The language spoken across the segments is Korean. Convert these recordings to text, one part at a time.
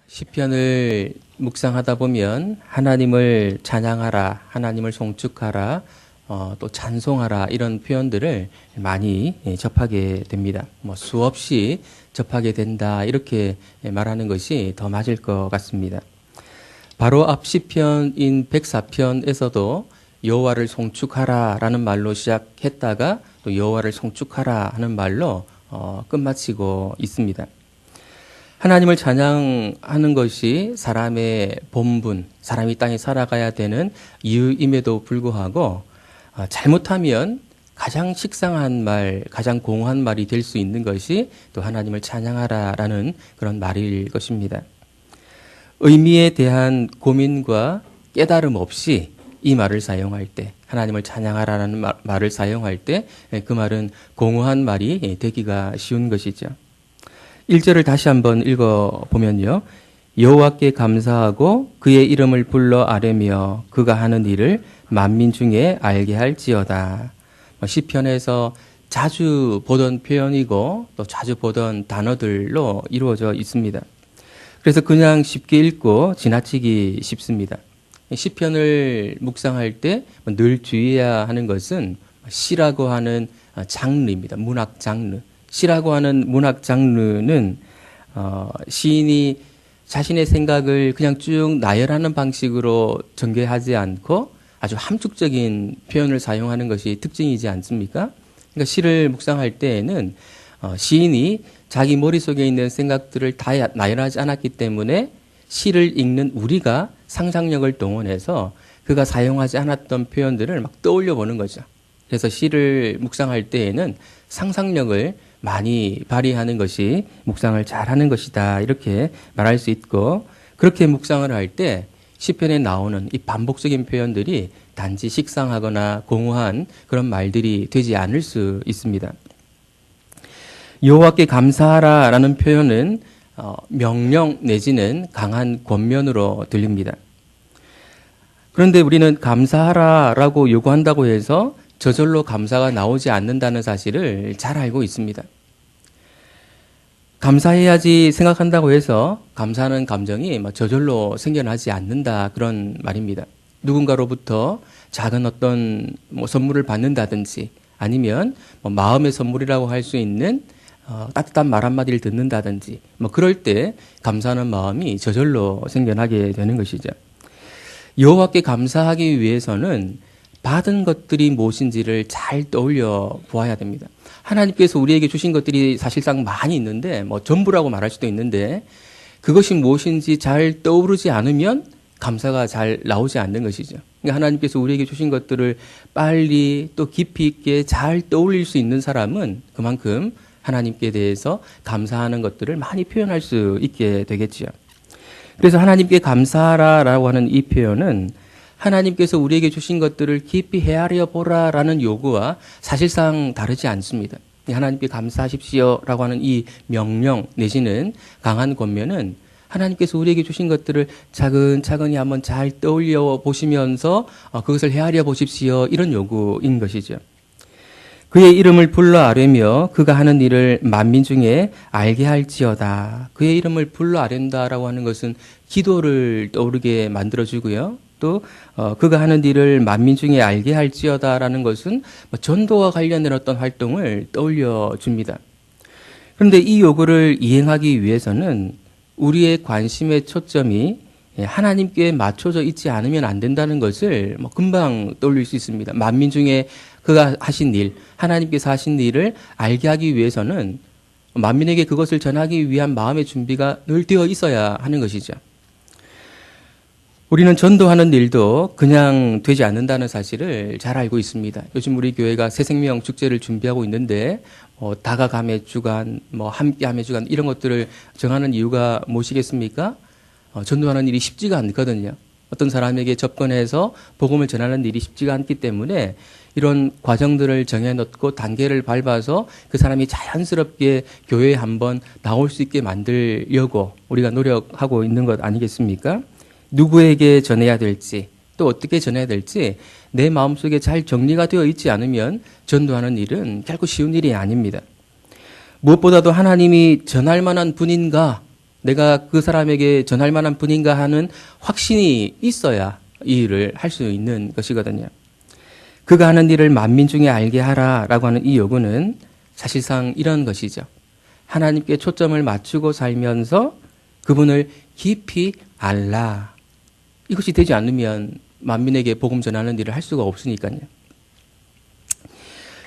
시편을 묵상하다 보면 하나님을 찬양하라, 하나님을 송축하라, 또 찬송하라 이런 표현들을 많이 접하게 됩니다. 수없이 접하게 된다 이렇게 말하는 것이 더 맞을 것 같습니다. 바로 앞 시편인 104편에서도 여호와를 송축하라라는 말로 시작했다가 또 여호와를 송축하라 하는 말로 끝마치고 있습니다. 하나님을 찬양하는 것이 사람의 본분, 사람이 땅에 살아가야 되는 이유임에도 불구하고 잘못하면 가장 식상한 말, 가장 공허한 말이 될 수 있는 것이 또 하나님을 찬양하라라는 그런 말일 것입니다. 의미에 대한 고민과 깨달음 없이 이 말을 사용할 때, 하나님을 찬양하라는 말을 사용할 때 그 말은 공허한 말이 되기가 쉬운 것이죠. 1절을 다시 한번 읽어보면요. 여호와께 감사하고 그의 이름을 불러 아뢰며 그가 하는 일을 만민 중에 알게 할지어다. 시편에서 자주 보던 표현이고 또 자주 보던 단어들로 이루어져 있습니다. 그래서 그냥 쉽게 읽고 지나치기 쉽습니다. 시편을 묵상할 때 늘 주의해야 하는 것은 시라고 하는 장르입니다. 문학 장르. 시라고 하는 문학 장르는 시인이 자신의 생각을 그냥 쭉 나열하는 방식으로 전개하지 않고 아주 함축적인 표현을 사용하는 것이 특징이지 않습니까? 그러니까 시를 묵상할 때에는 시인이 자기 머릿속에 있는 생각들을 다 나열하지 않았기 때문에 시를 읽는 우리가 상상력을 동원해서 그가 사용하지 않았던 표현들을 막 떠올려 보는 거죠. 그래서 시를 묵상할 때에는 상상력을 많이 발휘하는 것이 묵상을 잘하는 것이다 이렇게 말할 수 있고, 그렇게 묵상을 할 때 시편에 나오는 이 반복적인 표현들이 단지 식상하거나 공허한 그런 말들이 되지 않을 수 있습니다. 여호와께 감사하라라는 표현은 명령 내지는 강한 권면으로 들립니다. 그런데 우리는 감사하라라고 요구한다고 해서 저절로 감사가 나오지 않는다는 사실을 잘 알고 있습니다. 감사해야지 생각한다고 해서 감사하는 감정이 저절로 생겨나지 않는다 그런 말입니다. 누군가로부터 작은 어떤 선물을 받는다든지 아니면 마음의 선물이라고 할 수 있는 따뜻한 말 한마디를 듣는다든지 그럴 때 감사하는 마음이 저절로 생겨나게 되는 것이죠. 여호와께 감사하기 위해서는 받은 것들이 무엇인지를 잘 떠올려 보아야 됩니다. 하나님께서 우리에게 주신 것들이 사실상 많이 있는데 전부라고 말할 수도 있는데 그것이 무엇인지 잘 떠오르지 않으면 감사가 잘 나오지 않는 것이죠. 그러니까 하나님께서 우리에게 주신 것들을 빨리 또 깊이 있게 잘 떠올릴 수 있는 사람은 그만큼 하나님께 대해서 감사하는 것들을 많이 표현할 수 있게 되겠지요. 그래서 하나님께 감사하라라고 하는 이 표현은 하나님께서 우리에게 주신 것들을 깊이 헤아려 보라라는 요구와 사실상 다르지 않습니다. 하나님께 감사하십시오라고 하는 이 명령 내지는 강한 권면은 하나님께서 우리에게 주신 것들을 차근차근히 한번 잘 떠올려 보시면서 그것을 헤아려 보십시오 이런 요구인 것이죠. 그의 이름을 불러 아뢰며 그가 하는 일을 만민 중에 알게 할지어다. 그의 이름을 불러 아뢰다라고 하는 것은 기도를 떠오르게 만들어주고요. 또 그가 하는 일을 만민 중에 알게 할지어다라는 것은 전도와 관련된 어떤 활동을 떠올려 줍니다. 그런데 이 요구를 이행하기 위해서는 우리의 관심의 초점이 하나님께 맞춰져 있지 않으면 안 된다는 것을 금방 떠올릴 수 있습니다. 만민 중에 그가 하신 일, 하나님께서 하신 일을 알게 하기 위해서는 만민에게 그것을 전하기 위한 마음의 준비가 늘 되어 있어야 하는 것이죠. 우리는 전도하는 일도 그냥 되지 않는다는 사실을 잘 알고 있습니다. 요즘 우리 교회가 새생명 축제를 준비하고 있는데 다가감의 주간, 함께함의 주간 이런 것들을 정하는 이유가 무엇이겠습니까? 전도하는 일이 쉽지가 않거든요. 어떤 사람에게 접근해서 복음을 전하는 일이 쉽지가 않기 때문에 이런 과정들을 정해놓고 단계를 밟아서 그 사람이 자연스럽게 교회에 한번 나올 수 있게 만들려고 우리가 노력하고 있는 것 아니겠습니까? 누구에게 전해야 될지 또 어떻게 전해야 될지 내 마음속에 잘 정리가 되어 있지 않으면 전도하는 일은 결코 쉬운 일이 아닙니다. 무엇보다도 하나님이 전할 만한 분인가 내가 그 사람에게 전할 만한 분인가 하는 확신이 있어야 이 일을 할 수 있는 것이거든요. 그가 하는 일을 만민 중에 알게 하라라고 하는 이 요구는 사실상 이런 것이죠. 하나님께 초점을 맞추고 살면서 그분을 깊이 알라. 이것이 되지 않으면 만민에게 복음 전하는 일을 할 수가 없으니까요.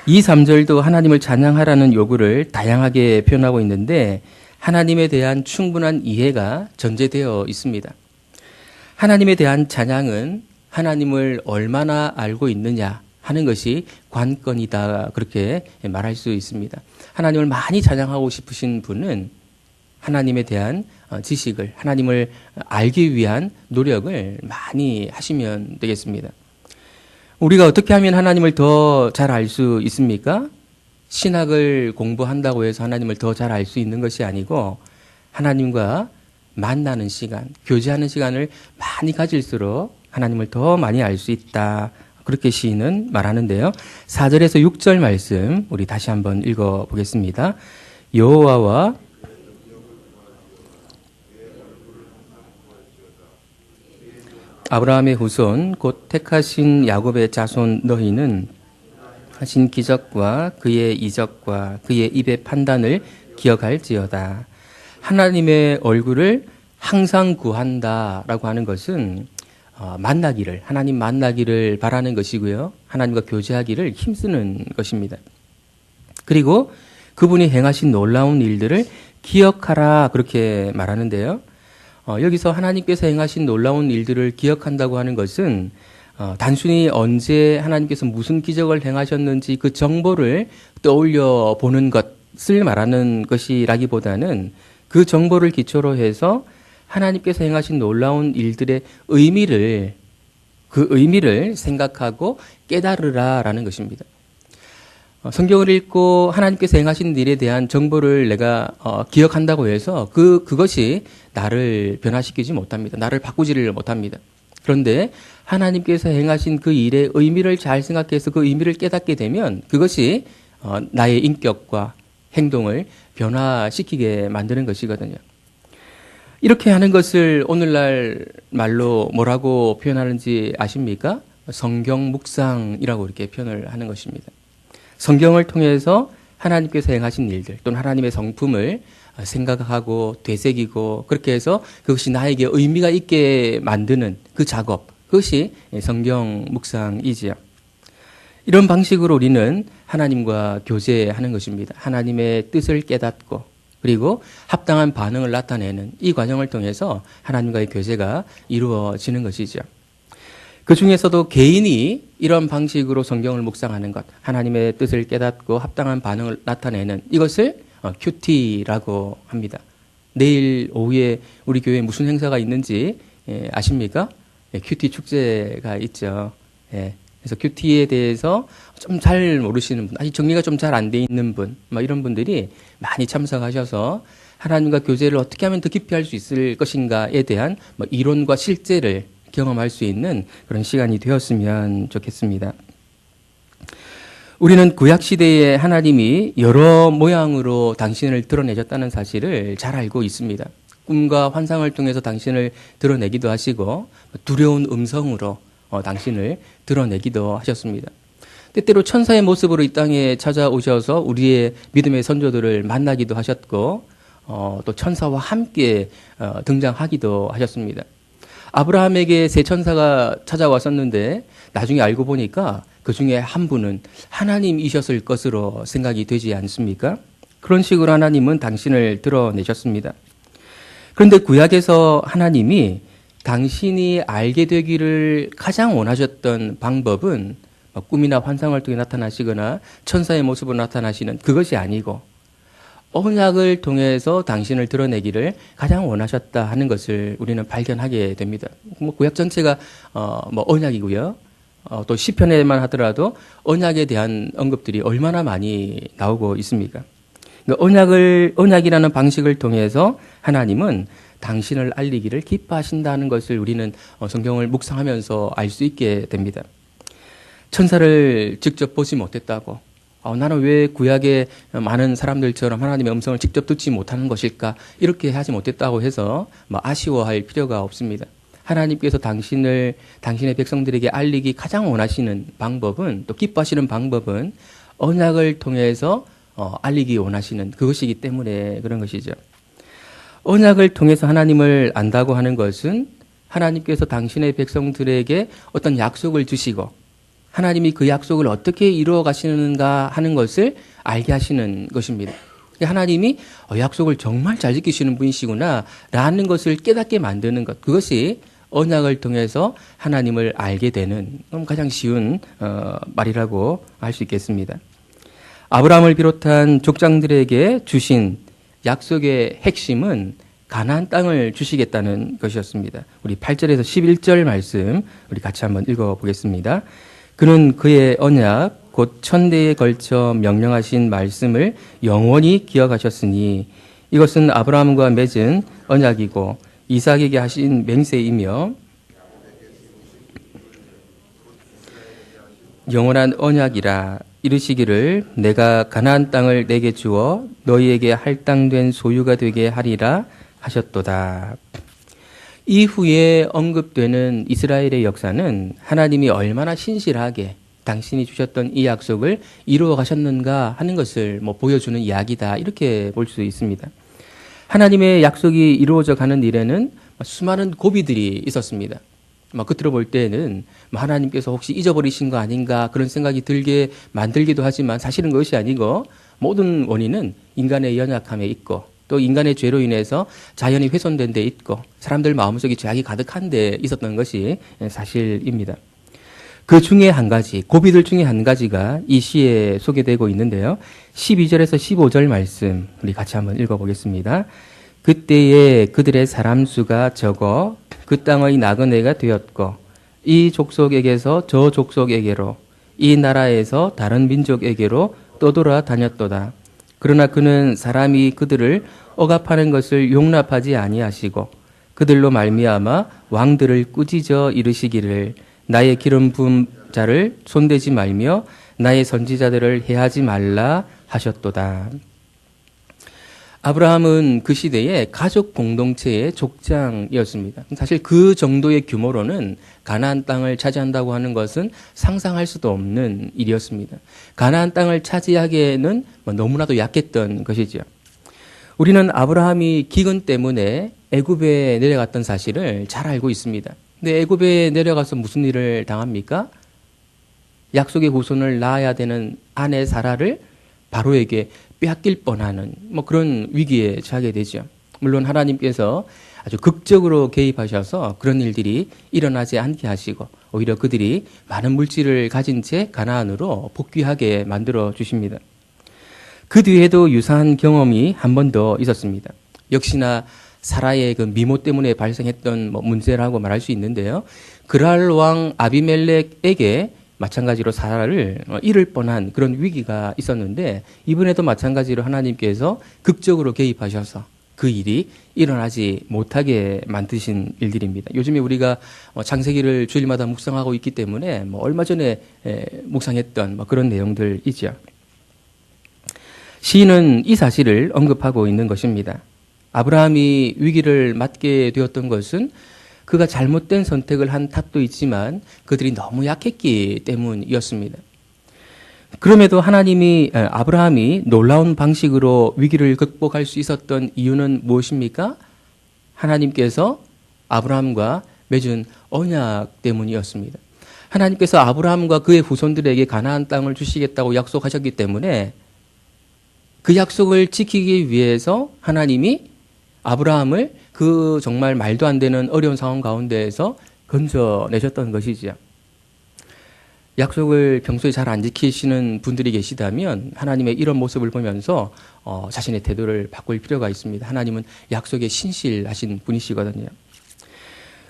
이 3절도 하나님을 찬양하라는 요구를 다양하게 표현하고 있는데 하나님에 대한 충분한 이해가 전제되어 있습니다. 하나님에 대한 찬양은 하나님을 얼마나 알고 있느냐 하는 것이 관건이다, 그렇게 말할 수 있습니다. 하나님을 많이 찬양하고 싶으신 분은 하나님에 대한 지식을, 하나님을 알기 위한 노력을 많이 하시면 되겠습니다. 우리가 어떻게 하면 하나님을 더 잘 알 수 있습니까? 신학을 공부한다고 해서 하나님을 더 잘 알 수 있는 것이 아니고 하나님과 만나는 시간, 교제하는 시간을 많이 가질수록 하나님을 더 많이 알 수 있다. 그렇게 시인은 말하는데요. 4절에서 6절 말씀 우리 다시 한번 읽어보겠습니다. 여호와와 아브라함의 후손 곧 택하신 야곱의 자손 너희는 하신 기적과 그의 이적과 그의 입의 판단을 기억할지어다. 하나님의 얼굴을 항상 구한다라고 하는 것은 만나기를, 하나님 만나기를 바라는 것이고요. 하나님과 교제하기를 힘쓰는 것입니다. 그리고 그분이 행하신 놀라운 일들을 기억하라, 그렇게 말하는데요. 여기서 하나님께서 행하신 놀라운 일들을 기억한다고 하는 것은 단순히 언제 하나님께서 무슨 기적을 행하셨는지 그 정보를 떠올려 보는 것을 말하는 것이라기보다는 그 정보를 기초로 해서 하나님께서 행하신 놀라운 일들의 의미를, 그 의미를 생각하고 깨달으라라는 것입니다. 성경을 읽고 하나님께서 행하신 일에 대한 정보를 내가 기억한다고 해서 그것이 나를 변화시키지 못합니다. 나를 바꾸지를 못합니다. 그런데 하나님께서 행하신 그 일의 의미를 잘 생각해서 그 의미를 깨닫게 되면 그것이 나의 인격과 행동을 변화시키게 만드는 것이거든요. 이렇게 하는 것을 오늘날 말로 뭐라고 표현하는지 아십니까? 성경 묵상이라고 이렇게 표현을 하는 것입니다. 성경을 통해서 하나님께서 행하신 일들 또는 하나님의 성품을 생각하고 되새기고 그렇게 해서 그것이 나에게 의미가 있게 만드는 그 작업, 그것이 성경 묵상이지요. 이런 방식으로 우리는 하나님과 교제하는 것입니다. 하나님의 뜻을 깨닫고 그리고 합당한 반응을 나타내는 이 과정을 통해서 하나님과의 교제가 이루어지는 것이죠. 그 중에서도 개인이 이런 방식으로 성경을 묵상하는 것, 하나님의 뜻을 깨닫고 합당한 반응을 나타내는 이것을 큐티라고 합니다. 내일 오후에 우리 교회에 무슨 행사가 있는지 아십니까? 큐티 축제가 있죠. 그래서 큐티에 대해서 좀 잘 모르시는 분, 아직 정리가 좀 잘 안 돼 있는 분, 이런 분들이 많이 참석하셔서 하나님과 교제를 어떻게 하면 더 깊이 할 수 있을 것인가에 대한 이론과 실제를 경험할 수 있는 그런 시간이 되었으면 좋겠습니다. 우리는 구약시대에 하나님이 여러 모양으로 당신을 드러내셨다는 사실을 잘 알고 있습니다. 꿈과 환상을 통해서 당신을 드러내기도 하시고 두려운 음성으로 당신을 드러내기도 하셨습니다. 때때로 천사의 모습으로 이 땅에 찾아오셔서 우리의 믿음의 선조들을 만나기도 하셨고 또 천사와 함께 등장하기도 하셨습니다. 아브라함에게 세 천사가 찾아왔었는데 나중에 알고 보니까 그 중에 한 분은 하나님이셨을 것으로 생각이 되지 않습니까? 그런 식으로 하나님은 당신을 드러내셨습니다. 그런데 구약에서 하나님이 당신이 알게 되기를 가장 원하셨던 방법은 꿈이나 환상을 통해 나타나시거나 천사의 모습으로 나타나시는 그것이 아니고 언약을 통해서 당신을 드러내기를 가장 원하셨다 하는 것을 우리는 발견하게 됩니다. 구약 전체가 언약이고요. 또 시편에만 하더라도 언약에 대한 언급들이 얼마나 많이 나오고 있습니까? 언약이라는 방식을 통해서 하나님은 당신을 알리기를 기뻐하신다는 것을 우리는 성경을 묵상하면서 알 수 있게 됩니다. 천사를 직접 보지 못했다고 나는 왜 구약의 많은 사람들처럼 하나님의 음성을 직접 듣지 못하는 것일까? 이렇게 하지 못했다고 해서 아쉬워할 필요가 없습니다. 하나님께서 당신의 백성들에게 알리기 가장 원하시는 방법은, 또 기뻐하시는 방법은 언약을 통해서 알리기 원하시는 그것이기 때문에 그런 것이죠. 언약을 통해서 하나님을 안다고 하는 것은 하나님께서 당신의 백성들에게 어떤 약속을 주시고 하나님이 그 약속을 어떻게 이루어 가시는가 하는 것을 알게 하시는 것입니다. 하나님이 약속을 정말 잘 지키시는 분이시구나 라는 것을 깨닫게 만드는 것, 그것이 언약을 통해서 하나님을 알게 되는 가장 쉬운 말이라고 할 수 있겠습니다. 아브라함을 비롯한 족장들에게 주신 약속의 핵심은 가나안 땅을 주시겠다는 것이었습니다. 우리 8절에서 11절 말씀 우리 같이 한번 읽어보겠습니다. 그는 그의 언약 곧 천대에 걸쳐 명령하신 말씀을 영원히 기억하셨으니 이것은 아브라함과 맺은 언약이고 이삭에게 하신 맹세이며 영원한 언약이라. 이르시기를 내가 가나안 땅을 내게 주어 너희에게 할당된 소유가 되게 하리라 하셨도다. 이후에 언급되는 이스라엘의 역사는 하나님이 얼마나 신실하게 당신이 주셨던 이 약속을 이루어 가셨는가 하는 것을 보여주는 이야기다, 이렇게 볼 수 있습니다. 하나님의 약속이 이루어져 가는 일에는 수많은 고비들이 있었습니다. 겉으로 볼 때는 하나님께서 혹시 잊어버리신 거 아닌가 그런 생각이 들게 만들기도 하지만 사실은 그것이 아니고 모든 원인은 인간의 연약함에 있고 또 인간의 죄로 인해서 자연이 훼손된 데 있고 사람들 마음속에 죄악이 가득한 데 있었던 것이 사실입니다. 그 중에 한 가지, 고비들 중에 한 가지가 이 시에 소개되고 있는데요. 12절에서 15절 말씀 우리 같이 한번 읽어보겠습니다. 그때에 그들의 사람 수가 적어 그 땅의 나그네가 되었고 이 족속에게서 저 족속에게로 이 나라에서 다른 민족에게로 떠돌아 다녔도다. 그러나 그는 사람이 그들을 억압하는 것을 용납하지 아니하시고 그들로 말미암아 왕들을 꾸짖어 이르시기를 나의 기름 부은 자를 손대지 말며 나의 선지자들을 해하지 말라 하셨도다. 아브라함은 그 시대에 가족 공동체의 족장이었습니다. 사실 그 정도의 규모로는 가나안 땅을 차지한다고 하는 것은 상상할 수도 없는 일이었습니다. 가나안 땅을 차지하기에는 너무나도 약했던 것이죠. 우리는 아브라함이 기근 때문에 애굽에 내려갔던 사실을 잘 알고 있습니다. 근데 애굽에 내려가서 무슨 일을 당합니까? 약속의 후손을 낳아야 되는 아내 사라를 바로에게 빼앗길 뻔하는 그런 위기에 처하게 되죠. 물론 하나님께서 아주 극적으로 개입하셔서 그런 일들이 일어나지 않게 하시고 오히려 그들이 많은 물질을 가진 채 가나안으로 복귀하게 만들어 주십니다. 그 뒤에도 유사한 경험이 한 번 더 있었습니다. 역시나 사라의 그 미모 때문에 발생했던 문제라고 말할 수 있는데요. 그랄 왕 아비멜렉에게 마찬가지로 사라를 잃을 뻔한 그런 위기가 있었는데 이번에도 마찬가지로 하나님께서 극적으로 개입하셔서 그 일이 일어나지 못하게 만드신 일들입니다. 요즘에 우리가 창세기를 주일마다 묵상하고 있기 때문에 얼마 전에 묵상했던 그런 내용들이죠. 시인은 이 사실을 언급하고 있는 것입니다. 아브라함이 위기를 맞게 되었던 것은 그가 잘못된 선택을 한 탓도 있지만 그들이 너무 약했기 때문이었습니다. 그럼에도 아브라함이 놀라운 방식으로 위기를 극복할 수 있었던 이유는 무엇입니까? 하나님께서 아브라함과 맺은 언약 때문이었습니다. 하나님께서 아브라함과 그의 후손들에게 가나안 땅을 주시겠다고 약속하셨기 때문에 그 약속을 지키기 위해서 하나님이 아브라함을 그 정말 말도 안 되는 어려운 상황 가운데에서 건져내셨던 것이지요. 약속을 평소에 잘 안 지키시는 분들이 계시다면 하나님의 이런 모습을 보면서 자신의 태도를 바꿀 필요가 있습니다. 하나님은 약속에 신실하신 분이시거든요.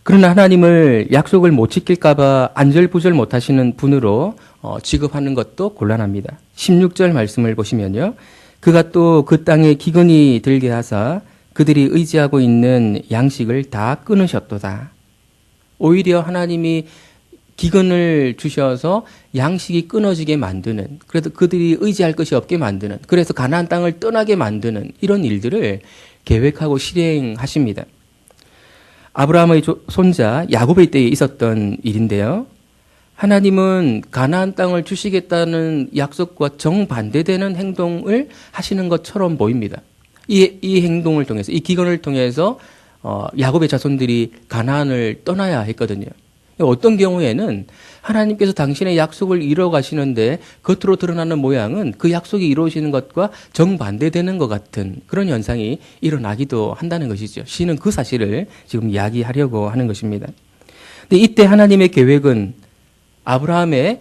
그러나 하나님을 약속을 못 지킬까 봐 안절부절 못하시는 분으로 취급하는 것도 곤란합니다. 16절 말씀을 보시면요. 그가 또 그 땅에 기근이 들게 하사 그들이 의지하고 있는 양식을 다 끊으셨도다. 오히려 하나님이 기근을 주셔서 양식이 끊어지게 만드는, 그래도 그들이 의지할 것이 없게 만드는, 그래서 가나안 땅을 떠나게 만드는 이런 일들을 계획하고 실행하십니다. 아브라함의 손자 야곱의 때에 있었던 일인데요. 하나님은 가나안 땅을 주시겠다는 약속과 정반대되는 행동을 하시는 것처럼 보입니다. 이 행동을 통해서, 이 기근을 통해서 야곱의 자손들이 가나안을 떠나야 했거든요. 어떤 경우에는 하나님께서 당신의 약속을 이루어 가시는데 겉으로 드러나는 모양은 그 약속이 이루어지는 것과 정반대되는 것 같은 그런 현상이 일어나기도 한다는 것이죠. 시는 그 사실을 지금 이야기하려고 하는 것입니다. 근데 이때 하나님의 계획은 아브라함의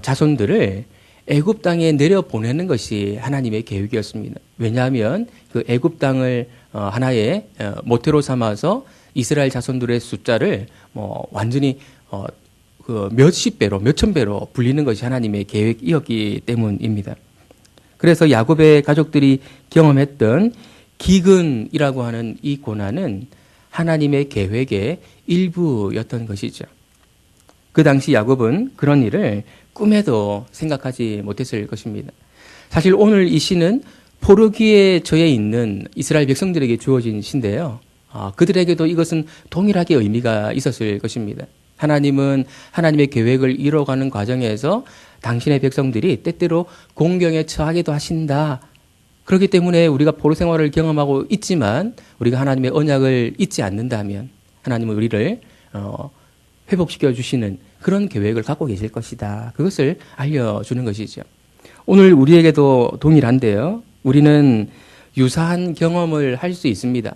자손들을 애굽 땅에 내려 보내는 것이 하나님의 계획이었습니다. 왜냐하면 그 애굽 땅을 하나의 모태로 삼아서 이스라엘 자손들의 숫자를 완전히 그 몇십 배로, 몇천 배로 불리는 것이 하나님의 계획이었기 때문입니다. 그래서 야곱의 가족들이 경험했던 기근이라고 하는 이 고난은 하나님의 계획의 일부였던 것이죠. 그 당시 야곱은 그런 일을 꿈에도 생각하지 못했을 것입니다. 사실 오늘 이 시는 포로기에 처해 있는 이스라엘 백성들에게 주어진 시인데요. 그들에게도 이것은 동일하게 의미가 있었을 것입니다. 하나님은 하나님의 계획을 이뤄가는 과정에서 당신의 백성들이 때때로 공경에 처하기도 하신다. 그렇기 때문에 우리가 포로 생활을 경험하고 있지만 우리가 하나님의 언약을 잊지 않는다면 하나님은 우리를 회복시켜 주시는 그런 계획을 갖고 계실 것이다. 그것을 알려주는 것이죠. 오늘 우리에게도 동일한데요. 우리는 유사한 경험을 할 수 있습니다.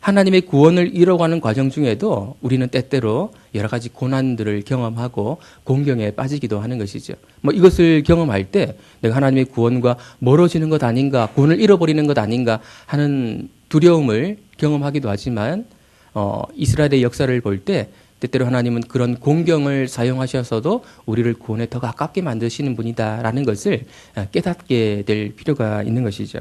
하나님의 구원을 이뤄가는 과정 중에도 우리는 때때로 여러 가지 고난들을 경험하고 공경에 빠지기도 하는 것이죠. 이것을 경험할 때 내가 하나님의 구원과 멀어지는 것 아닌가, 구원을 잃어버리는 것 아닌가 하는 두려움을 경험하기도 하지만 이스라엘의 역사를 볼 때 때때로 하나님은 그런 공경을 사용하셔서도 우리를 구원에 더 가깝게 만드시는 분이다라는 것을 깨닫게 될 필요가 있는 것이죠.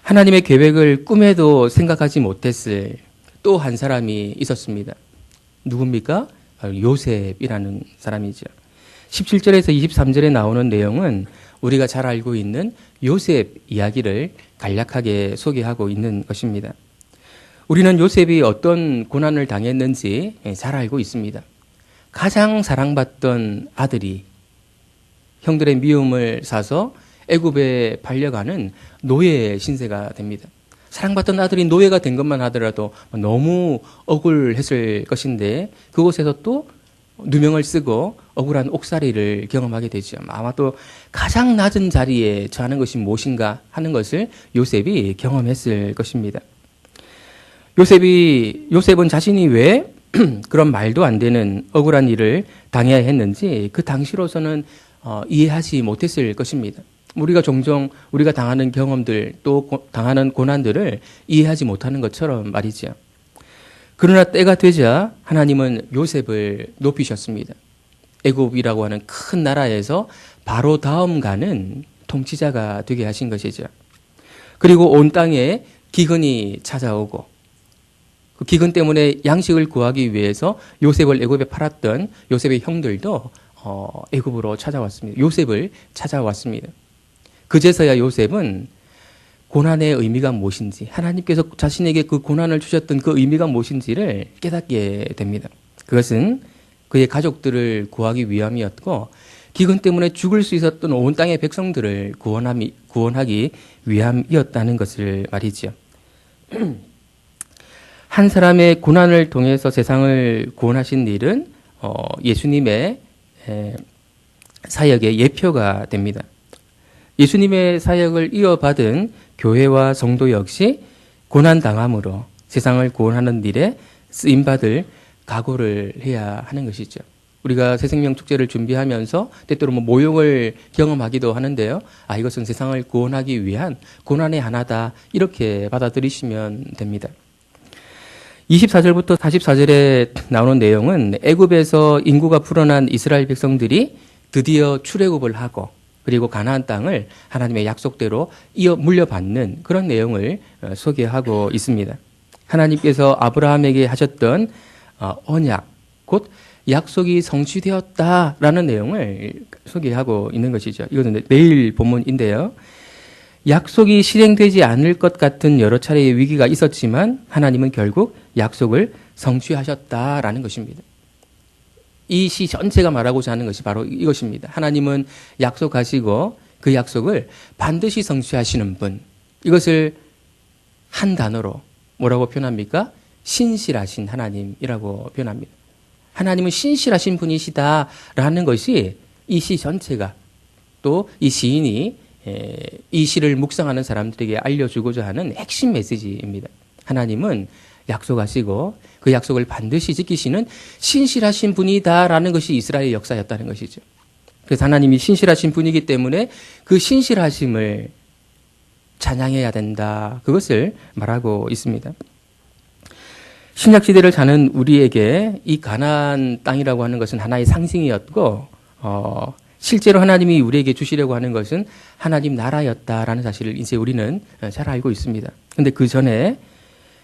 하나님의 계획을 꿈에도 생각하지 못했을 또 한 사람이 있었습니다. 누굽니까? 요셉이라는 사람이죠. 17절에서 23절에 나오는 내용은 우리가 잘 알고 있는 요셉 이야기를 간략하게 소개하고 있는 것입니다. 우리는 요셉이 어떤 고난을 당했는지 잘 알고 있습니다. 가장 사랑받던 아들이 형들의 미움을 사서 애굽에 팔려가는 노예 신세가 됩니다. 사랑받던 아들이 노예가 된 것만 하더라도 너무 억울했을 것인데 그곳에서 또 누명을 쓰고 억울한 옥살이를 경험하게 되죠. 아마 또 가장 낮은 자리에 처하는 것이 무엇인가 하는 것을 요셉이 경험했을 것입니다. 요셉은 자신이 왜 그런 말도 안 되는 억울한 일을 당해야 했는지 그 당시로서는 이해하지 못했을 것입니다. 우리가 종종 우리가 당하는 경험들 또 당하는 고난들을 이해하지 못하는 것처럼 말이죠. 그러나 때가 되자 하나님은 요셉을 높이셨습니다. 애굽이라고 하는 큰 나라에서 바로 다음 가는 통치자가 되게 하신 것이죠. 그리고 온 땅에 기근이 찾아오고 그 기근 때문에 양식을 구하기 위해서 요셉을 애굽에 팔았던 요셉의 형들도 애굽으로 찾아왔습니다. 요셉을 찾아왔습니다. 그제서야 요셉은 고난의 의미가 무엇인지, 하나님께서 자신에게 그 고난을 주셨던 그 의미가 무엇인지를 깨닫게 됩니다. 그것은 그의 가족들을 구하기 위함이었고 기근 때문에 죽을 수 있었던 온 땅의 백성들을 구원하기 위함이었다는 것을 말이죠. 한 사람의 고난을 통해서 세상을 구원하신 일은 예수님의 사역의 예표가 됩니다. 예수님의 사역을 이어받은 교회와 성도 역시 고난당함으로 세상을 구원하는 일에 쓰임받을 각오를 해야 하는 것이죠. 우리가 새생명 축제를 준비하면서 때때로 모욕을 경험하기도 하는데요. 이것은 세상을 구원하기 위한 고난의 하나다 이렇게 받아들이시면 됩니다. 24절부터 44절에 나오는 내용은 애굽에서 인구가 불어난 이스라엘 백성들이 드디어 출애굽을 하고 그리고 가나안 땅을 하나님의 약속대로 물려받는 그런 내용을 소개하고 있습니다. 하나님께서 아브라함에게 하셨던 언약, 곧 약속이 성취되었다라는 내용을 소개하고 있는 것이죠. 이것은 내일 본문인데요. 약속이 실행되지 않을 것 같은 여러 차례의 위기가 있었지만 하나님은 결국 약속을 성취하셨다라는 것입니다. 이 시 전체가 말하고자 하는 것이 바로 이것입니다. 하나님은 약속하시고 그 약속을 반드시 성취하시는 분. 이것을 한 단어로 뭐라고 표현합니까? 신실하신 하나님이라고 표현합니다. 하나님은 신실하신 분이시다라는 것이 이 시 전체가 또 이 시인이 이 시를 묵상하는 사람들에게 알려주고자 하는 핵심 메시지입니다. 하나님은 약속하시고 그 약속을 반드시 지키시는 신실하신 분이다라는 것이 이스라엘의 역사였다는 것이죠. 그래서 하나님이 신실하신 분이기 때문에 그 신실하심을 찬양해야 된다. 그것을 말하고 있습니다. 신약 시대를 사는 우리에게 이 가나안 땅이라고 하는 것은 하나의 상징이었고 실제로 하나님이 우리에게 주시려고 하는 것은 하나님 나라였다라는 사실을 이제 우리는 잘 알고 있습니다. 그런데 그 전에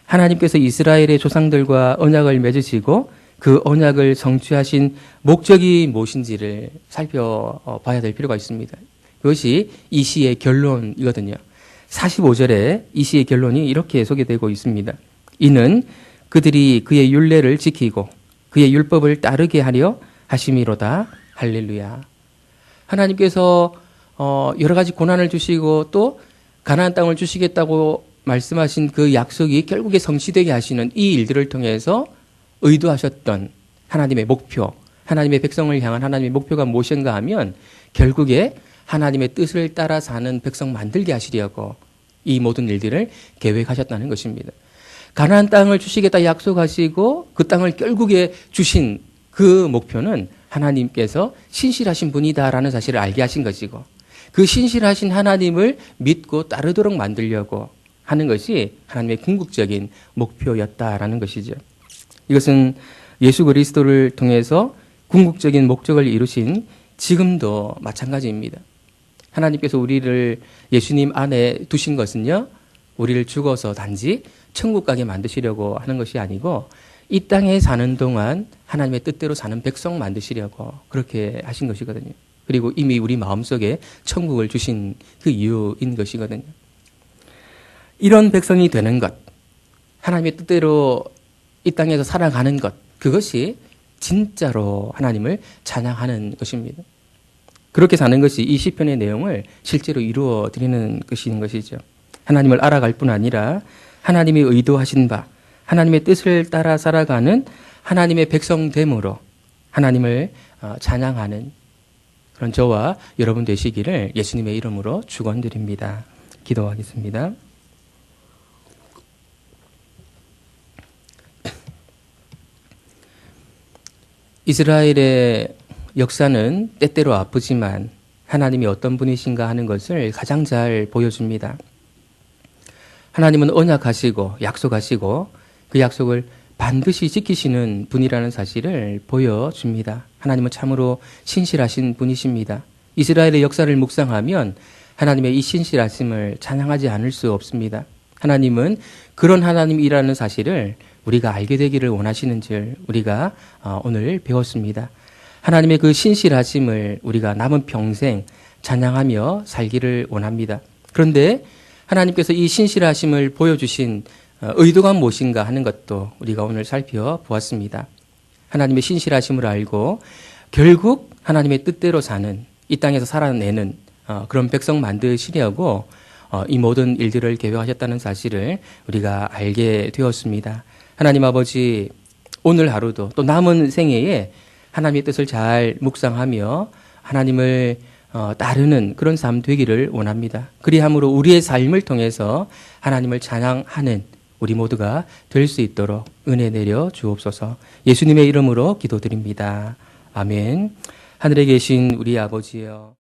하나님께서 이스라엘의 조상들과 언약을 맺으시고 그 언약을 성취하신 목적이 무엇인지를 살펴봐야 될 필요가 있습니다. 그것이 이 시의 결론이거든요. 45절에 이 시의 결론이 이렇게 소개되고 있습니다. 이는 그들이 그의 율례를 지키고 그의 율법을 따르게 하려 하심이로다. 할렐루야. 하나님께서 여러 가지 고난을 주시고 또 가나안 땅을 주시겠다고 말씀하신 그 약속이 결국에 성취되게 하시는 이 일들을 통해서 의도하셨던 하나님의 목표, 하나님의 백성을 향한 하나님의 목표가 무엇인가 하면 결국에 하나님의 뜻을 따라 사는 백성 만들게 하시려고 이 모든 일들을 계획하셨다는 것입니다. 가나안 땅을 주시겠다 약속하시고 그 땅을 결국에 주신 그 목표는 하나님께서 신실하신 분이다라는 사실을 알게 하신 것이고 그 신실하신 하나님을 믿고 따르도록 만들려고 하는 것이 하나님의 궁극적인 목표였다라는 것이죠. 이것은 예수 그리스도를 통해서 궁극적인 목적을 이루신 지금도 마찬가지입니다. 하나님께서 우리를 예수님 안에 두신 것은요, 우리를 죽어서 단지 천국 가게 만드시려고 하는 것이 아니고 이 땅에 사는 동안 하나님의 뜻대로 사는 백성 만드시려고 그렇게 하신 것이거든요. 그리고 이미 우리 마음속에 천국을 주신 그 이유인 것이거든요. 이런 백성이 되는 것, 하나님의 뜻대로 이 땅에서 살아가는 것, 그것이 진짜로 하나님을 찬양하는 것입니다. 그렇게 사는 것이 이 시편의 내용을 실제로 이루어 드리는 것이죠. 하나님을 알아갈 뿐 아니라 하나님이 의도하신 바, 하나님의 뜻을 따라 살아가는 하나님의 백성됨으로 하나님을 찬양하는 그런 저와 여러분 되시기를 예수님의 이름으로 축원드립니다. 기도하겠습니다. 이스라엘의 역사는 때때로 아프지만 하나님이 어떤 분이신가 하는 것을 가장 잘 보여줍니다. 하나님은 언약하시고 약속하시고 그 약속을 반드시 지키시는 분이라는 사실을 보여줍니다. 하나님은 참으로 신실하신 분이십니다. 이스라엘의 역사를 묵상하면 하나님의 이 신실하심을 찬양하지 않을 수 없습니다. 하나님은 그런 하나님이라는 사실을 우리가 알게 되기를 원하시는 줄 우리가 오늘 배웠습니다. 하나님의 그 신실하심을 우리가 남은 평생 찬양하며 살기를 원합니다. 그런데 하나님께서 이 신실하심을 보여주신 의도가 무엇인가 하는 것도 우리가 오늘 살펴보았습니다. 하나님의 신실하심을 알고 결국 하나님의 뜻대로 사는 이 땅에서 살아내는 그런 백성 만드시려고 이 모든 일들을 계획하셨다는 사실을 우리가 알게 되었습니다. 하나님 아버지, 오늘 하루도 또 남은 생애에 하나님의 뜻을 잘 묵상하며 하나님을 따르는 그런 삶 되기를 원합니다. 그리함으로 우리의 삶을 통해서 하나님을 찬양하는 우리 모두가 될 수 있도록 은혜 내려 주옵소서. 예수님의 이름으로 기도드립니다. 아멘. 하늘에 계신 우리 아버지여.